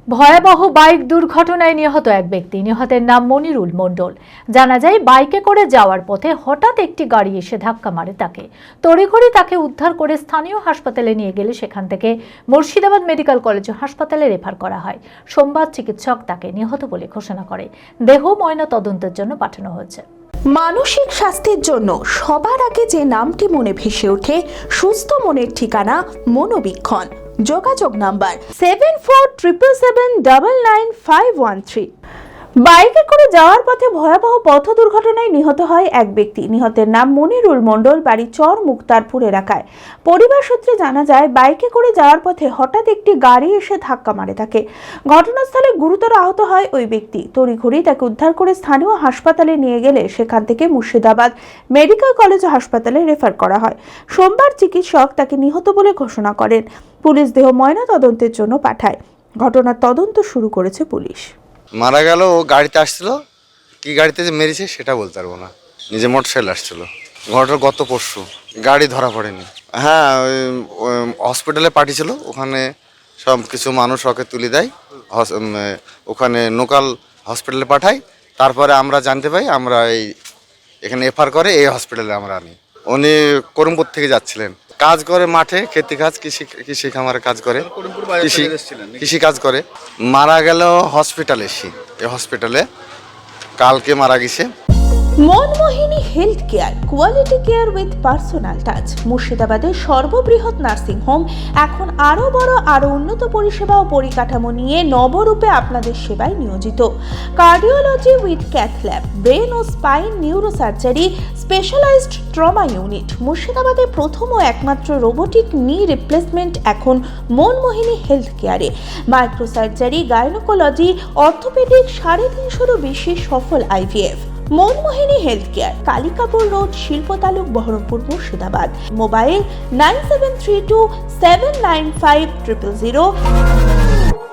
ভয়াবহ বাইক দুর্ঘটনায় নিহত এক ব্যক্তি। নিহতের নাম মনিরুল মণ্ডল। জানা যায়, বাইকে করে যাওয়ার পথে হঠাৎ একটি গাড়ি এসে ধাক্কা মারে তাকে। তড়িঘড়ি তাকে উদ্ধার করে স্থানীয় হাসপাতালে নিয়ে গেলে সেখান থেকে মুর্শিদাবাদ মেডিকেল কলেজ হাসপাতালে রেফার করা হয়। সোমবার চিকিৎসক তাকে নিহত বলে ঘোষণা করে। দেহ ময়নাতদন্তের জন্য পাঠানো হয়েছে। মানসিক স্বাস্থ্যের জন্য সবার আগে যে নামটি মনে ভেসে ওঠে, সুস্থ মনের ঠিকানা মনোবীক্ষণ। যোগাযোগ নাম্বার 7477799513। বাইকে করে যাওয়ার পথে ভয়াবহ পথ দুর্ঘটনায় নিহত হয় এক ব্যক্তি। নিহতের নাম মনিরুল মণ্ডল, বাড়ি চর মুক্তারপুর এলাকায়। পরিবার সূত্রে জানা যায়, বাইকে করে যাওয়ার পথে হঠাৎ একটি গাড়ি এসে ধাক্কা মারে তাকে। ঘটনাস্থলে গুরুতর আহত হয় ওই ব্যক্তি। তড়িঘড়ি তাকে উদ্ধার করে স্থানীয় হাসপাতালে নিয়ে গেলে সেখান থেকে মুর্শিদাবাদ মেডিকেল কলেজ হাসপাতালে রেফার করা হয়। সোমবার চিকিৎসক তাকে নিহত বলে ঘোষণা করেন। পুলিশ দেহ ময়না তদন্তের জন্য পাঠায়। ঘটনার তদন্ত শুরু করেছে পুলিশ। মারা গেল, ও গাড়িতে আসছিল, কি গাড়িতে যে মেরেছে সেটা বলতে পারবো না। নিজে মোটরসাইকেল আসছিল। ঘটনা গত পরশু, গাড়ি ধরা পড়েনি। হ্যাঁ, হসপিটালে পাঠিয়েছিল, ওখানে সব কিছু মানুষ ওকে তুলে দেয়, ওখানে লোকাল হসপিটালে পাঠায়। তারপরে আমরা জানতে পাই, আমরা এখানে এফআর করে এই হসপিটালে আমরা আনি। উনি করিমপুর থেকে যাচ্ছিলেন, কাজ করে মাঠে, খেতে কাজ, কৃষি খামারে কাজ করে, কৃষি কাজ করে। মারা গেল হসপিটালে, এই হসপিটালে কালকে মারা গেছে। Manmohini health care, quality care with personal touch. মুর্শিদাবাদের সর্ববৃহৎ নার্সিং হোম এখন আরও বড়, আরও উন্নত পরিষেবা ও পরিকাঠামো নিয়ে নবরূপে আপনাদের সেবায় নিয়োজিত। Cardiology with cath lab, brain ও spine neurosurgery, specialised trauma unit. মুর্শিদাবাদে প্রথম ও একমাত্র রোবোটিক নি রিপ্লেসমেন্ট এখন মনমোহিনী হেলথ কেয়ারে। মাইক্রোসার্জারি, গাইনোকোলজি, অর্থোপেডিক, 350-এরও বেশি সফল IVF. Manmohini health care, Kalikapur road, শিল্পতালুক, বহরমপুর, মুর্শিদাবাদ। মোবাইল 9732795000।